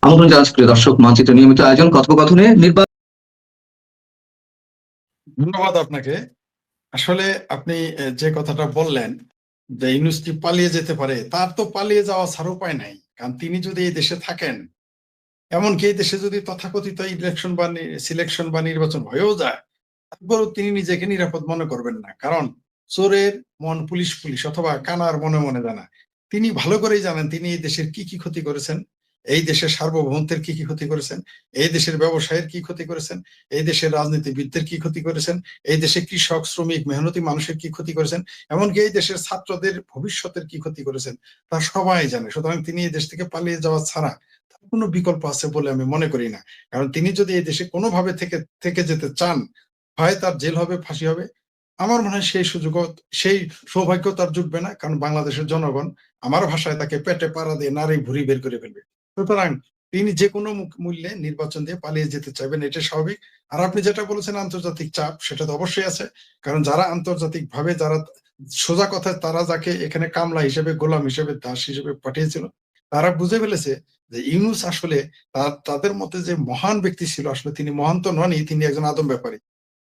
আমন্ত্রণ জানাচ্ছি প্রিয় দর্শক, মানচিত্র নিয়মিত আয়োজন কথোপকথনে নির্বাচন। ধন্যবাদ আপনাকে। আসলে আপনি যে কথাটা বললেন যে ইউনূস কি পালিয়ে যেতে পারে, তার তো পালিয়ে যাওয়া ছাড়া উপায় নাই। কারণ তিনি যদি এই দেশে থাকেন, এমনকি এই দেশে যদি তথাকথিত ইলেকশন বা সিলেকশন বা নির্বাচন হয়েও যায়, তারপরেও তিনি নিজেকে নিরাপদ মনে করবেন না। কারণ চোরের মন পুলিশ পুলিশ অথবা কানার মনে মনে জানা। তিনি ভালো করেই জানেন তিনি এই দেশের কি কি ক্ষতি করেছেন, এই দেশের সার্বভৌমত্বের কি কি ক্ষতি করেছেন, এই দেশের ব্যবসায়ের কি ক্ষতি করেছেন, এই দেশের রাজনীতিবিদদের কি ক্ষতি করেছেন, এই দেশে কৃষক শ্রমিক মেহনতি মানুষের কি ক্ষতি করেছেন, এমনকি এই দেশের ছাত্রদের ভবিষ্যতের কি ক্ষতি করেছেন, তা সবাই জানে। সুতরাং তিনি এই দেশ থেকে পালিয়ে যাওয়া ছাড়া তার কোনো বিকল্প আছে বলে আমি মনে করি না। কারণ তিনি যদি এই দেশে কোনোভাবে থেকে যেতে চান, হয় তার জেল হবে, ফাঁসি হবে। আমার মনে হয় সেই সুযোগও, সেই সৌভাগ্য তার জুটবে না। কারণ বাংলাদেশের জনগণ আমার ভাষায় তাকে পেটে পাড়া দিয়ে নাড়ি ভুঁড়ি বের করে ফেলবে। সুতরাং তিনি যেকোনো মূল্যে নির্বাচন দিয়ে পালিয়ে যেতে চাইবেন, এটা স্বাভাবিক। আর আপনি যেটা বলেছেন আন্তর্জাতিক চাপ, সেটা তো অবশ্যই আছে। কারণ যারা আন্তর্জাতিকভাবে যারা সোজা কথায় তারা যাকে এখানে কামলা হিসেবে, গোলাম হিসেবে, দাস হিসেবে পাঠিয়েছিল, তারা বুঝে ফেলেছে যে ইউনূস আসলে তাদের মধ্যে যে মহান ব্যক্তি ছিল, আসলে তিনি মহান তো ননই, তিনি একজন আদম ব্যাপারী।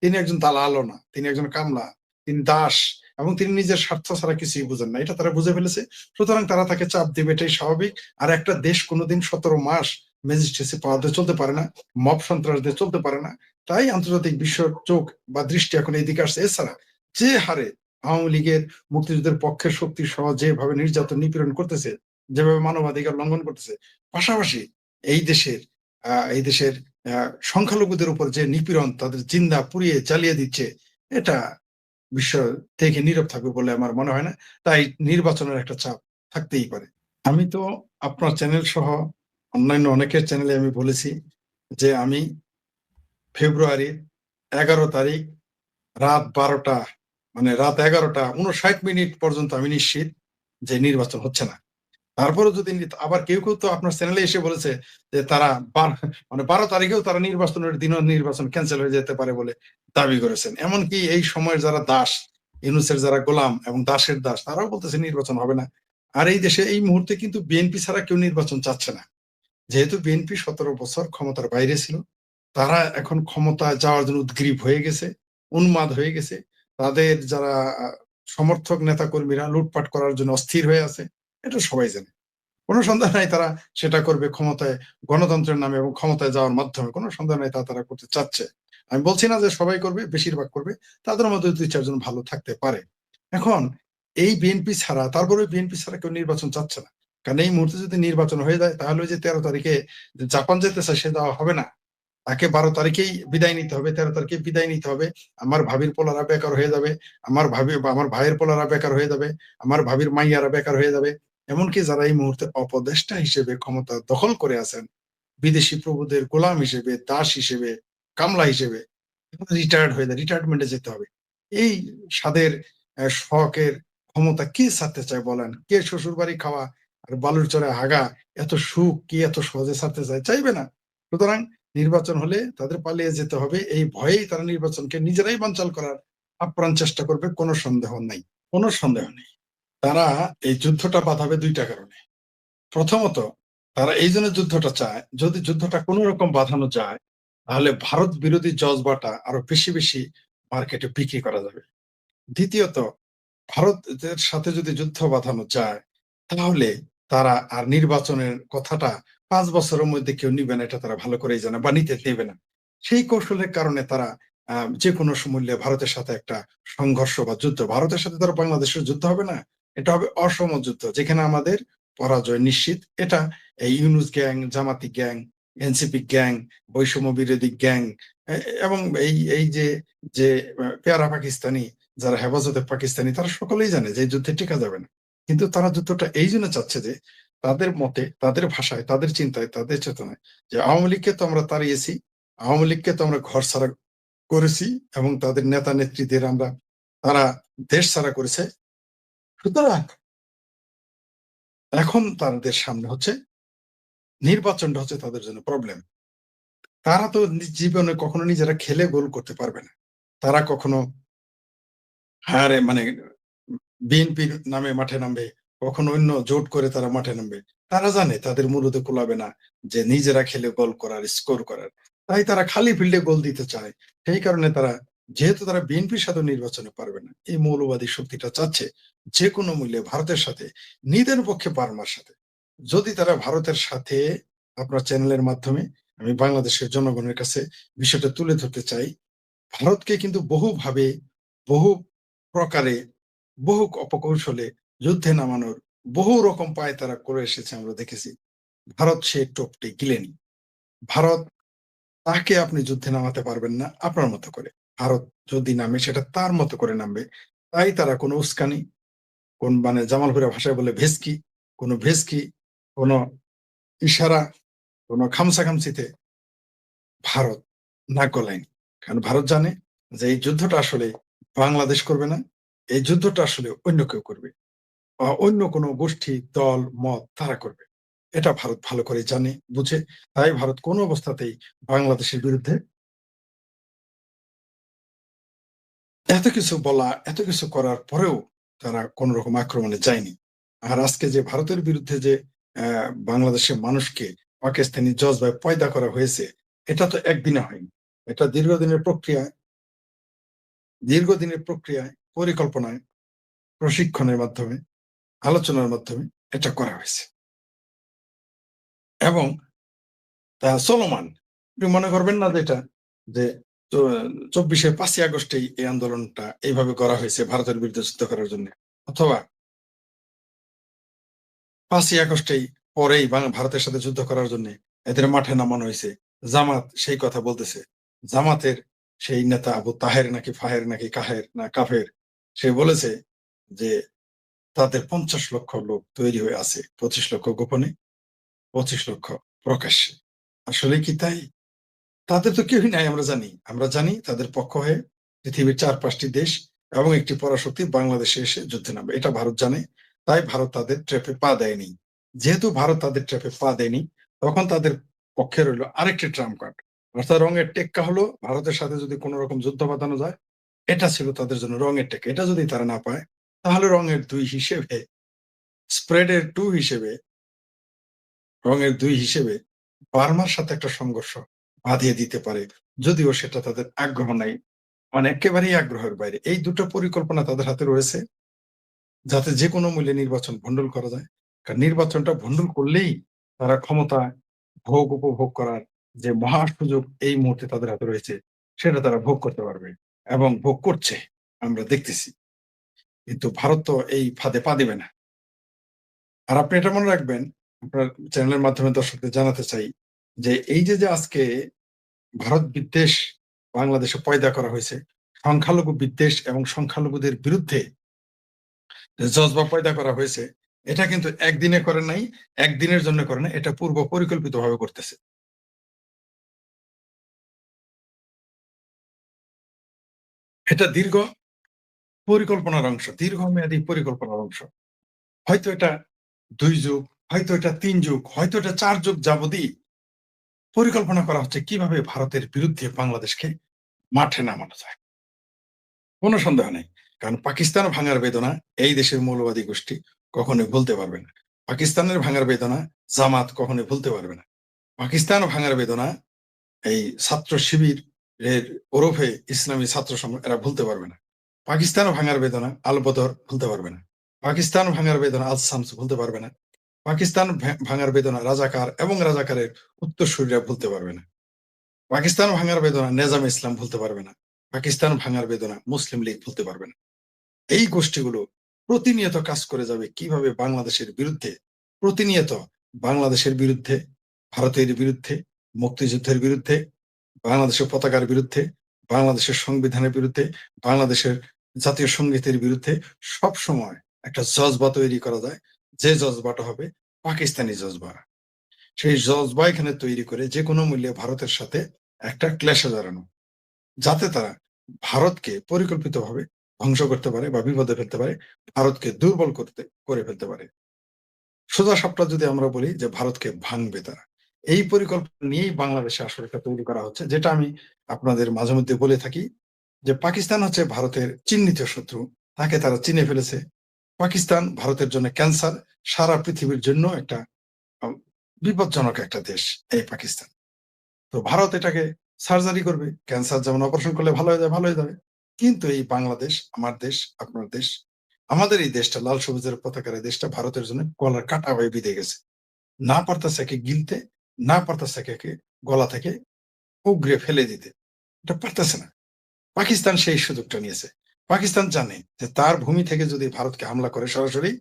তিনি একজন দালালও না, তিনি একজন কামলা, তিনি দাস, এবং তিনি নিজের স্বার্থ ছাড়া কিছুই বুঝেন না। এটা তারা বুঝে ফেলেছে। সুতরাং তারা তাকে চাপ দেবে, এটাই স্বাভাবিক। আর একটা দেশ কোনোদিন ১৭ মাস ম্যাজিস্ট্রেসি পাওয়ার দিয়ে চলতে পারে না, মব সন্ত্রাস দিয়ে চলতে পারে না। তাই আন্তর্জাতিক বিশ্বের চোখ বা দৃষ্টি এখন এইদিকে আসছে। এছাড়া যে হারে আওয়ামী লীগের মুক্তিযুদ্ধের পক্ষের শক্তি সহ যেভাবে নির্যাতন নিপীড়ন করতেছে, যেভাবে মানবাধিকার লঙ্ঘন করতেছে, পাশাপাশি এই দেশের এই দেশের সংখ্যালঘুদের উপর যে নিপীড়ন, তাদের জিন্দা পুড়িয়ে জ্বালিয়ে দিচ্ছে, এটা বিশ্ব থেকে নীরব থাকবে বলে আমার মনে হয় না। তাই নির্বাচনের একটা চাপ থাকতেই পারে। আমি তো আপনার চ্যানেল সহ অন্যান্য অনেকের চ্যানেলে আমি বলেছি যে আমি ফেব্রুয়ারির ১১ তারিখ রাত ১২টা, মানে রাত ১১টা ৫৯ পর্যন্ত আমি নিশ্চিত যে নির্বাচন হচ্ছে না। তারপরেও যদি আবার কেউ কেউ তো আপনার চ্যানেলে এসে বলেছে যে তারা মানে ১২ তারিখেও তারা নির্বাচনের দিনও নির্বাচন ক্যান্সেল হয়ে যেতে পারে বলে দাবি করেছেন। এমনকি এই সময়ের যারা দাস, ইউনূসের যারা গোলাম এবং দাসের দাস, তারাও বলতেছে নির্বাচন হবে না। আর এই দেশে এই মুহূর্তে কিন্তু বিএনপি ছাড়া কেউ নির্বাচন চাচ্ছে না। যেহেতু বিএনপি ১৭ বছর ক্ষমতার বাইরে ছিল, তারা এখন ক্ষমতায় যাওয়ার জন্য উদগ্রীব হয়ে গেছে, উন্মাদ হয়ে গেছে। তাদের যারা সমর্থক নেতাকর্মীরা লুটপাট করার জন্য অস্থির হয়ে আছে। এটা সবাই জানে। কোনো সন্দেহ নাই তারা সেটা করবে ক্ষমতায়, গণতন্ত্রের নামে এবং ক্ষমতায় যাওয়ার মাধ্যমে। কোনো সন্দেহ নাই তারা করতে চাচ্ছে। আমি বলছি না যে সবাই করবে, বেশিরভাগ করবে। তাদের মধ্যে ২-৪ জন ভালো থাকতে পারে। এখন এই বিএনপি ছাড়া, তারপরে বিএনপি ছাড়া কেউ নির্বাচন চাচ্ছে না। কারণ এই মুহূর্তে যদি নির্বাচন হয়ে যায়, তাহলে ওই যে ১৩ তারিখে জাপান যেতে চায়, সে যাওয়া হবে না। তাকে ১২ তারিখেই বিদায় নিতে হবে, ১৩ তারিখে বিদায় নিতে হবে। আমার ভাবির পোলারা বেকার হয়ে যাবে, আমার ভাইয়ের পোলারা বেকার হয়ে যাবে, আমার ভাবির মাইয়ারা বেকার হয়ে যাবে। এমনকি যারা এই মুহূর্তে উপদেষ্টা হিসেবে ক্ষমতা দখল করে আছেন, বিদেশি প্রভুদের গোলাম হিসেবে, দাস হিসেবে, কামলা হিসেবে, রিটায়ার্ড হয়ে যায়, রিটায়ারমেন্টে যেতে হবে। এই স্বাদের শখের ক্ষমতা কে ছাড়তে চায় বলেন? কে শ্বশুরবাড়ি খাওয়া আর বালুর চরে হাগা এত সুখ কি এত সহজে ছাড়তে চায়? চাইবে না। সুতরাং নির্বাচন হলে তাদের পালিয়ে যেতে হবে। এই ভয়েই তারা নির্বাচনকে নিজেরাই বানচাল করার আপ্রাণ চেষ্টা করবে, কোনো সন্দেহ নাই। কোনো সন্দেহ নেই। তারা এই যুদ্ধটা বাঁধাবে ২ টা কারণে। প্রথমত, তারা এইজন্য যুদ্ধটা চায়, যদি যুদ্ধটা কোন রকম বাঁধানো যায়, তাহলে ভারত বিরোধী জজবাটা আরো বেশি, বেশি মার্কেটে বিক্রি করা যাবে। দ্বিতীয়ত, ভারতের সাথে যদি যুদ্ধ বাঁধানো যায়, তাহলে তারা আর নির্বাচনের কথাটা ৫ বছরের মধ্যে কেউ নিবে না, এটা তারা ভালো করেই জানে, বা নিতে দেবে না। সেই কৌশলের কারণে তারা যেকোনো মূল্যে ভারতের সাথে একটা সংঘর্ষ বা যুদ্ধ, ভারতের সাথে ধরো বাংলাদেশের যুদ্ধ হবে না, এটা হবে অসম যুদ্ধ, যেখানে আমাদের পরাজয় নিশ্চিত। এটা এই ইউনূস গ্যাং, জামাতি গ্যাং, এনসিপি গ্যাং, বৈষম্য বিরোধী গ্যাং, এবং এই যে পেয়ারা পাকিস্তানি, যারা হেফাজতে পাকিস্তানি, তারা সকলেই জানে যে এই যুদ্ধে টিকা যাবে না। কিন্তু তারা যুদ্ধটা এই জন্য চাচ্ছে যে তাদের মতে, তাদের ভাষায়, তাদের চিন্তায়, তাদের চেতনায় যে আওয়ামী লীগকে তো আমরা তাড়িয়েছি, আওয়ামী লীগকে তো আমরা ঘরছাড়া করেছি, এবং তাদের নেতা নেত্রীদের তারা দেশ ছাড়া করেছে। সুতরাং এখন তাদের সামনে হচ্ছে নির্বাচনটা হচ্ছে তাদের জন্য প্রবলেম। তারা তো জীবনে কখনো নিজেরা খেলে গোল করতে পারবে না। তারা কখনো মানে বিএনপির নামে মাঠে নামবে, কখনো অন্য জোট করে তারা মাঠে নামবে। তারা জানে তাদের মুরুদে কুলাবে না যে নিজেরা খেলে গোল করার, স্কোর করার। তাই তারা খালি ফিল্ডে গোল দিতে চায়। সেই কারণে তারা, যেহেতু তারা বিএনপির সাথে নির্বাচনে পারবে না, এই মৌলবাদী শক্তিটা চাচ্ছে যে কোনো মূল্যে ভারতের সাথে, নিদের পক্ষে বার্মার সাথে। যদি তারা ভারতের সাথে, আপনার চ্যানেলের মাধ্যমে আমি বাংলাদেশের জনগণের কাছে বিষয়টা তুলে ধরতে চাই, ভারতকে কিন্তু বহুভাবে, বহু প্রকারে, বহু অপকৌশলে যুদ্ধে নামানোর বহু রকম পায় তারা করে এসেছে, আমরা দেখেছি। ভারত সে টোপটি গিলেনি। ভারত, তাকে আপনি যুদ্ধে নামাতে পারবেন না আপনার মতো করে। ভারত যদি নামে সেটা তার মতো করে নামবে। তাই তারা কোনো উস্কানি, কোন মানে জামালপুরের ভাষায় বলে ভেস্কি, কোনো ভেস্কি, কোনো ইশারা, কোনো খামসাখামসিতে ভারত নাক গলায়নি। কারণ ভারত জানে যে এই যুদ্ধটা আসলে বাংলাদেশ করবে না, এই যুদ্ধটা আসলে অন্য কেউ করবে, বা অন্য কোনো গোষ্ঠী, দল, মত তারা করবে। এটা ভারত ভালো করে জানে, বুঝে। তাই ভারত কোনো অবস্থাতেই বাংলাদেশের বিরুদ্ধে এত কিছু বলা, এত কিছু করার পরেও তারা কোন রকম আক্রমণে যায়নি। আর আজকে যে ভারতের বিরুদ্ধে যে বাংলাদেশের মানুষকে পাকিস্তানি জজবায় পয়দা করা হয়েছে, এটা তো একদিনে হয়নি। এটা দীর্ঘদিনের প্রক্রিয়ায়, পরিকল্পনায়, প্রশিক্ষণের মাধ্যমে, আলোচনার মাধ্যমে এটা করা হয়েছে এবং তা চলমান। আপনি মনে করবেন না যেটা যে ৫ই আগস্টেই এই আন্দোলনটা এইভাবে করা হয়েছে ভারতের বিরুদ্ধে যুদ্ধ করার জন্য, অথবা ৫ই আগস্টেই পরেই ভারতের সাথে যুদ্ধ করার জন্য এদের মাঠে নামানো হয়েছে। জামাত সেই কথা বলতেছে। জামাতের সেই নেতা আবু তাহের নাকি ফাহের নাকি কাহের না কাফের, সে বলেছে যে তাদের ৫০ লক্ষ লোক তৈরি হয়ে আছে, ২৫ লক্ষ গোপনে, ২৫ লক্ষ প্রকাশ্যে। আসলে কি তাই? তাদের তো কেউই নাই, আমরা জানি। আমরা জানি তাদের পক্ষ হয়ে পৃথিবীর ৪-৫টি দেশ এবং একটি পরাশক্তি বাংলাদেশে এসে যুদ্ধে নামবে। এটা ভারত জানে। তাই ভারত তাদের ট্র্যাপে পা দেয়নি। যেহেতু ভারত তাদের ট্র্যাপে পা দেয়নি, তখন তাদের পক্ষে রইল আরেকটি ট্রাম্প কার্ড। অর্থাৎ রঙের টেক্কা হলো ভারতের সাথে যদি কোন রকম যুদ্ধ বাঁধানো যায়, এটা ছিল তাদের জন্য রঙের টেক্কা। এটা যদি তারা না পায়, তাহলে রঙের ২ হিসেবে, স্প্রেডের 2 হিসেবে, রঙের ২ হিসেবে বার্মার সাথে একটা সংঘর্ষ বাঁধিয়ে দিতে পারে। যদিও সেটা তাদের আগ্রহ নাই। মানে একেবারেই আগ্রহের বাইরে। এই ২ টো পরিকল্পনা তাদের হাতে রয়েছে, যাতে যেকোনো মূল্যে নির্বাচন ভণ্ডুল করা যায়। কারণ নির্বাচনটা ভণ্ডুল করলেই তারা ক্ষমতা ভোগ উপভোগ করার যে মহা সুযোগ এই মুহূর্তে তাদের হাতে রয়েছে, সেটা তারা ভোগ করতে পারবে এবং ভোগ করছে। আমরা দেখতেছি। কিন্তু ভারত তো এই ফাঁদে পা দিবে না। আর আপনি এটা মনে রাখবেন, আপনার চ্যানেলের মাধ্যমে দর্শকদের জানাতে চাই যে এই যে আজকে ভারত বিদ্বেষ বাংলাদেশে পয়দা করা হয়েছে, সংখ্যালঘু বিদ্বেষ এবং সংখ্যালঘুদের বিরুদ্ধে যে জজবা পয়দা করা হয়েছে, এটা কিন্তু একদিনে করে নাই, একদিনের জন্য করে নাই, এটা পূর্ব পরিকল্পিতভাবে করতেছে। এটা দীর্ঘ পরিকল্পনার অংশ, দীর্ঘমেয়াদী পরিকল্পনার অংশ। হয়তো এটা ২ যুগ, হয়তো এটা ৩ যুগ, হয়তো এটা ৪ যুগ যাবতই পরিকল্পনা করা হচ্ছে কিভাবে ভারতের বিরুদ্ধে বাংলাদেশকে মাঠে নামানো যায়। কোন সন্দেহ নেই। কারণ পাকিস্তান ভাঙার বেদনা এই দেশের মৌলবাদী গোষ্ঠী কখনোই ভুলতে পারবে না। পাকিস্তানের ভাঙার বেদনা জামাত কখনোই ভুলতে পারবে না। পাকিস্তান ভাঙার বেদনা এই ছাত্র শিবির এর ওরফে ইসলামী ছাত্র সংঘ এরা ভুলতে পারবে না। পাকিস্তান ভাঙার বেদনা আল বদর ভুলতে পারবে না। পাকিস্তান ভাঙার বেদনা আল শামস ভুলতে পারবে না। পাকিস্তান ভাঙার বেদনা রাজাকার এবং রাজাকারের উত্তরসূরিরা ভুলতে পারবে না। পাকিস্তান ভাঙার বেদনা নেজাম ইসলাম ভুলতে পারবে না। পাকিস্তান ভাঙার বেদনা মুসলিম লীগ ভুলতে পারবে না। এই গোষ্ঠীগুলো প্রতিনিয়ত কাজ করে যাবে কিভাবে বাংলাদেশের বিরুদ্ধে, প্রতিনিয়ত বাংলাদেশের বিরুদ্ধে, ভারতের বিরুদ্ধে, মুক্তিযুদ্ধের বিরুদ্ধে, বাংলাদেশের পতাকার বিরুদ্ধে, বাংলাদেশের সংবিধানের বিরুদ্ধে, বাংলাদেশের জাতীয় সঙ্গীতের বিরুদ্ধে সব সময় একটা জজবা তৈরি করা যায়, যে জজবাটা হবে পাকিস্তানি জজবা। সেই জজবা এখানে তৈরি করে যে কোনো মূল্যে ভারতের সাথে একটা ক্লেশে জড়ানো, যাতে তারা ভারতকে পরিকল্পিতভাবে ধ্বংস করতে পারে বা বিপদে ফেলতে পারে, ভারতকে দুর্বল করে ফেলতে পারে। সোজা সাপটা যদি আমরা বলি যে ভারতকে ভাঙবে তারা। এই পরিকল্পনা নিয়েই বাংলাদেশে আসলে এটা তৈরি করা হচ্ছে। যেটা আমি আপনাদের মাঝে মধ্যে বলে থাকি যে পাকিস্তান হচ্ছে ভারতের চিহ্নিত শত্রু। তাকে তারা চিনে ফেলেছে। পাকিস্তান ভারতের জন্য ক্যান্সার, সারা পৃথিবীর জন্য একটা বিপজ্জনক একটা দেশ এই পাকিস্তান। তো ভারত এটাকে সার্জারি করবে, ক্যান্সার যেমন অপারেশন করলে ভালো হয়ে যায়, ভালো হয়ে যাবে। কিন্তু এই বাংলাদেশ, আমার দেশ, আপনার দেশ, আমাদের এই দেশটা, লাল সবুজের পতাকার এই দেশটা ভারতের জন্য গলার কাটা হয়ে বিঁধে গেছে। না পারতেছে একে গিলতে, না পারতেছে একে গলা থেকে উগরে ফেলে দিতে, এটা পারতেছে না। পাকিস্তান সেই সুযোগটা নিয়েছে। পাকিস্তান জানে যে তার ভূমি থেকে যদি ভারতকে হামলা করে সরাসরি,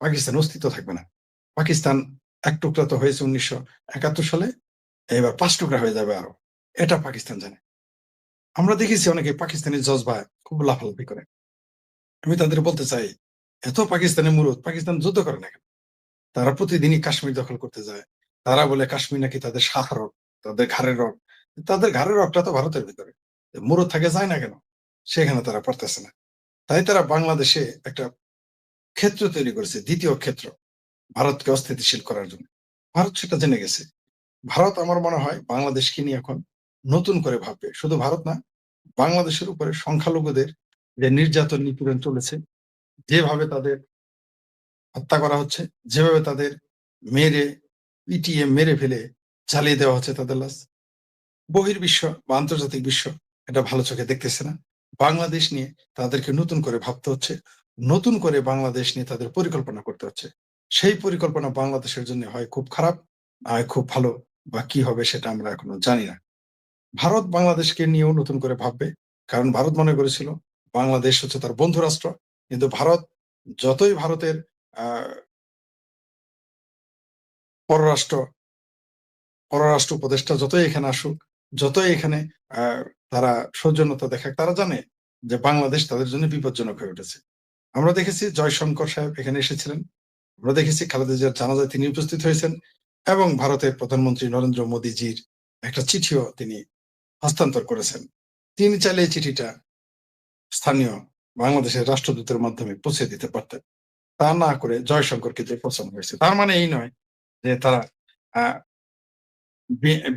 পাকিস্তান অস্তিত্ব থাকবে না। পাকিস্তান এক টুকরা তো হয়েছে 1971 সালে, এবার 5 টুকরা হয়ে যাবে আরো। এটা পাকিস্তান জানে। আমরা দেখেছি অনেকে পাকিস্তানি জজবা খুব লাফালাফি করে। আমি তাদের বলতে চাই, এত পাকিস্তানি মুরুদ, পাকিস্তান যুদ্ধ করে না কেন? তারা প্রতিদিনই কাশ্মীর দখল করতে যায়। তারা বলে কাশ্মীর নাকি তাদের শাহ রগ, তাদের ঘাড়ের রগ। তাদের ঘাড়ের রগটা তো ভারতের ভিতরে। মুরুদ থাকে যায় না কেন? সেখানে তারা পারতেছে না। তাই তারা বাংলাদেশে একটা ক্ষেত্র তৈরি করেছে, দ্বিতীয় ক্ষেত্র, ভারতকে অস্থিতিশীল করার জন্য। ভারত সেটা জেনে গেছে। ভারত আমার মনে হয় বাংলাদেশকে নিয়ে এখন নতুন করে ভাববে। শুধু ভারত না, বাংলাদেশের উপরে সংখ্যালঘুদের যে নির্যাতন নিপীড়ন চলেছে, যেভাবে তাদের হত্যা করা হচ্ছে, যেভাবে তাদের মেরে পিটিয়ে মেরে ফেলে চালিয়ে দেওয়া হচ্ছে তাদের লাশ, বহির্বিশ্ব বা আন্তর্জাতিক বিশ্ব এটা ভালো চোখে দেখতেছে না। বাংলাদেশ নিয়ে তাদেরকে নতুন করে ভাবতে হচ্ছে, নতুন করে বাংলাদেশ নিয়ে তাদের পরিকল্পনা করতে হচ্ছে। সেই পরিকল্পনা বাংলাদেশের জন্য হয় খুব খারাপ, হয় খুব ভালো, বা কি হবে সেটা আমরা এখনো জানি না। ভারত বাংলাদেশকে নিয়েও নতুন করে ভাববে, কারণ ভারত মনে করেছিল বাংলাদেশ হচ্ছে তার বন্ধু রাষ্ট্র। কিন্তু ভারত যতই ভারতের আহ পররাষ্ট্র পররাষ্ট্র উপদেষ্টা যতই এখানে আসুক, যতই এখানে তারা সৌজন্যতা দেখাক, তারা জানে যে বাংলাদেশ তাদের জন্য বিপজ্জনক হয়ে উঠেছে। আমরা দেখেছি জয়শঙ্কর সাহেব এখানে এসেছিলেন, আমরা দেখেছি খালেদা জিয়ার জানাজায় তিনি উপস্থিত হয়েছেন, এবং ভারতের প্রধানমন্ত্রী নরেন্দ্র মোদীজির একটা চিঠিও তিনি হস্তান্তর করেছেন। তিনি চাইলে এই চিঠিটা স্থানীয় বাংলাদেশের রাষ্ট্রদূতের মাধ্যমে পৌঁছে দিতে পারতেন। তা না করে জয়শঙ্করকে যে পছন্দ হয়েছে, তার মানে এই নয় যে তারা আহ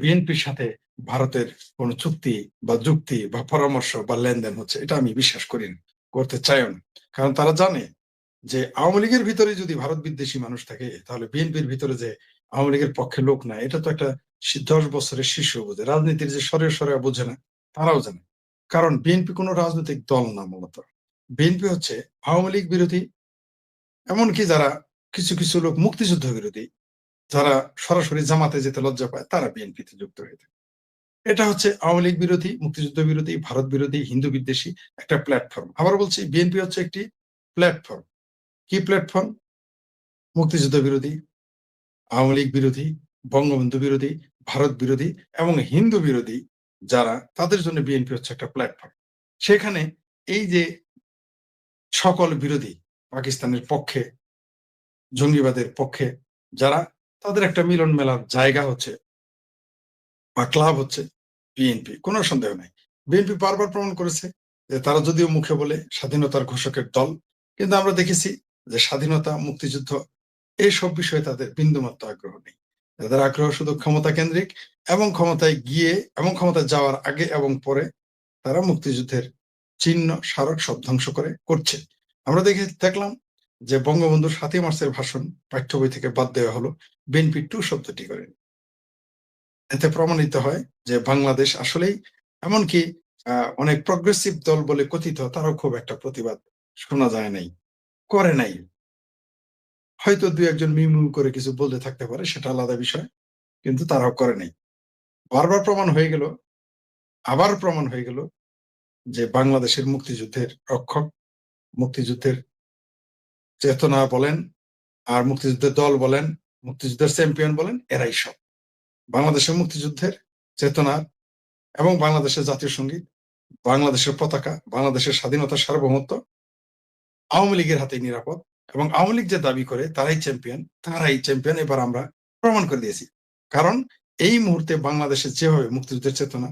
বিএনপির সাথে ভারতের কোন চুক্তি বা যুক্তি বা পরামর্শ বা লেনদেন হচ্ছে, এটা আমি বিশ্বাস করি না, করতে চাইও না। কারণ তারা জানে যে আওয়ামী লীগের ভিতরে যদি ভারত বিদ্বেষী মানুষ থাকে, তাহলে বিএনপির ভিতরে যে আওয়ামী লীগের পক্ষে লোক নাই, এটা তো একটা 10 বছরের শিশু বোঝে। রাজনীতির যে সরে সরে বোঝে না, তারাও জানে। কারণ বিএনপি কোনো রাজনৈতিক দল না মূলত। বিএনপি হচ্ছে আওয়ামী লীগ বিরোধী, এমনকি যারা কিছু কিছু লোক মুক্তিযুদ্ধ বিরোধী, যারা সরাসরি জামাতে যেতে লজ্জা পায়, তারা বিএনপিতে যুক্ত হয়ে থাকে। এটা হচ্ছে আওয়ামী লীগ বিরোধী, মুক্তিযুদ্ধ বিরোধী, ভারত বিরোধী, হিন্দু বিদ্বেষী একটা প্ল্যাটফর্ম। আবার বলছি, বিএনপি হচ্ছে একটি প্ল্যাটফর্ম। কি প্ল্যাটফর্ম? মুক্তিযুদ্ধ বিরোধী, আওয়ামী লীগ বিরোধী, বঙ্গবন্ধু বিরোধী, ভারত বিরোধী এবং হিন্দু বিরোধী যারা, তাদের জন্য বিএনপি হচ্ছে একটা প্ল্যাটফর্ম। সেখানে এই যে সকল বিরোধী, পাকিস্তানের পক্ষে, জঙ্গিবাদের পক্ষে যারা, তাদের একটা মিলন মেলার জায়গা হচ্ছে বা ক্লাব হচ্ছে বিএনপি। কোনো সন্দেহ নাই। বিএনপি বারবার প্রমাণ করেছে যে তারা যদিও মুখে বলে স্বাধীনতার ঘোষকের দল, কিন্তু আমরা দেখেছি যে স্বাধীনতা, মুক্তিযুদ্ধ এইসব বিষয়ে তাদের বিন্দুমাত্র আগ্রহ নেই। তাদের আগ্রহ শুধু ক্ষমতা কেন্দ্রিক, এবং ক্ষমতায় গিয়ে এবং ক্ষমতায় যাওয়ার আগে এবং পরে তারা মুক্তিযুদ্ধের চিহ্ন, স্মারক সব ধ্বংস করছে। আমরা দেখলাম যে বঙ্গবন্ধুর ৭ই মার্চের ভাষণ পাঠ্য বই থেকে বাদ দেওয়া হলো, বিএনপি টু শব্দটি করে। এতে প্রমাণিত হয় যে বাংলাদেশ আসলেই, এমনকি অনেক প্রগ্রেসিভ দল বলে কথিত, তারাও খুব একটা প্রতিবাদ শোনা যায় নাই, করে নাই। হয়তো দুই একজন মিউ করে কিছু বলতে থাকতে পারে, সেটা আলাদা বিষয়, কিন্তু তারাও করে নাই। বারবার প্রমাণ হয়ে গেল, আবার প্রমাণ হয়ে গেল যে বাংলাদেশের মুক্তিযুদ্ধের রক্ষক, মুক্তিযুদ্ধের চেতনা বলেন, আর মুক্তিযুদ্ধের দল বলেন, মুক্তিযুদ্ধের চ্যাম্পিয়ন বলেন, এরাই সব। বাংলাদেশের মুক্তিযুদ্ধের চেতনা এবং বাংলাদেশের জাতীয় সঙ্গীত, বাংলাদেশের পতাকা, বাংলাদেশের স্বাধীনতার সার্বভৌমত্ব আওয়ামী লীগের হাতে নিরাপদ, এবং আওয়ামী লীগ যে দাবি করে তারাই চ্যাম্পিয়ন, এবার আমরা প্রমাণ করে দিয়েছি। কারণ এই মুহূর্তে বাংলাদেশে যেভাবে মুক্তিযুদ্ধের চেতনা,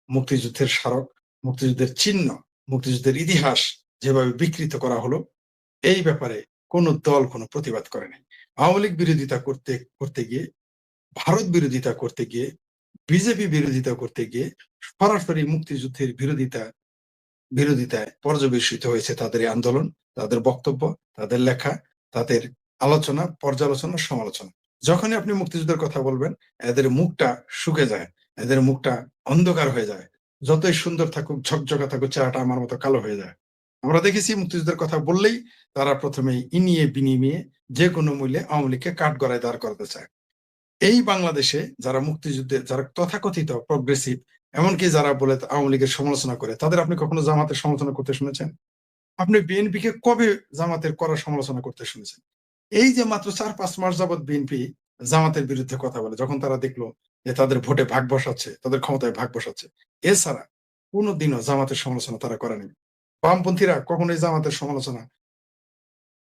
মুক্তিযুদ্ধের স্মারক, মুক্তিযুদ্ধের চিহ্ন, মুক্তিযুদ্ধের ইতিহাস যেভাবে বিকৃত করা হলো, এই ব্যাপারে কোনো দল কোনো প্রতিবাদ করে নাই। আওয়ামী লীগ বিরোধিতা করতে করতে গিয়ে, ভারত বিরোধিতা করতে গিয়ে, বিজেপি বিরোধিতা করতে গিয়ে সরাসরি মুক্তিযুদ্ধের বিরোধিতায় পর্যবেসিত হয়েছে তাদের এই আন্দোলন, তাদের বক্তব্য, তাদের লেখা, তাদের আলোচনা, পর্যালোচনা, সমালোচনা। যখনই আপনি মুক্তিযুদ্ধের কথা বলবেন, এদের মুখটা শুকে যায়, এদের মুখটা অন্ধকার হয়ে যায়। যতই সুন্দর থাকুক, ঝকঝকা থাকুক, চেহারাটা আমার মতো কালো হয়ে যায়। আমরা দেখেছি মুক্তিযুদ্ধের কথা বললেই তারা প্রথমেই ইনিয়ে বিনিময়ে যে কোনো মূল্যে আওয়ামী লীগকে কাঠগড়ায় দাঁড় করাতে চায়। এই বাংলাদেশে যারা মুক্তিযুদ্ধে যারা তথাকথিত প্রগ্রেসিভ, এমনকি যারা বলে আওয়ামী লীগের সমালোচনা করে, তাদের আপনি কখনো জামাতের সমালোচনা করতে শুনেছেন? আপনি বিএনপিকে কবে জামাতের কড়া সমালোচনা করতে শুনেছেন? এই যে মাত্র ৪-৫ মাস যাবৎ বিএনপি জামাতের বিরুদ্ধে কথা বলে, যখন তারা দেখলো যে তাদের ভোটে ভাগ বসাচ্ছে, তাদের ক্ষমতায় ভাগ বসাচ্ছে। এছাড়া কোনদিনও জামাতের সমালোচনা তারা করেনি। বামপন্থীরা কখনোই জামাতের সমালোচনা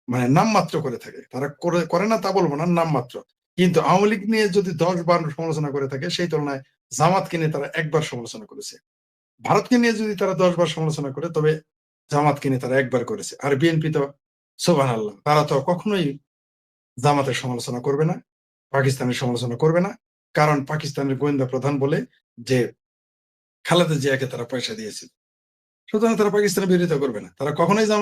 মানে নামমাত্র করে থাকে। তারা করে না তা বলব না, নামমাত্র। কিন্তু আওয়ামী লীগ নিয়ে যদি ১০-১২ সমালোচনা করে থাকে, সেই তুলনায় জামাতকে নিয়ে তারা একবার সমালোচনা করেছে। ভারতকে নিয়ে যদি তারা ১০ বার সমালোচনা করে, তবে জামাতকে নিয়ে তারা একবার করেছে। আর বিএনপি তো সুবহানাল্লাহ, তারা তো কখনোই জামাতের সমালোচনা করবে না, পাকিস্তানের সমালোচনা করবে না। কারণ পাকিস্তানের গোয়েন্দা প্রধান বলে যে খালেদা জিয়াকে তারা পয়সা দিয়েছিল। সুতরাং তারা পাকিস্তানের বিরোধিতা করবে না। তারা কখনোই জামাত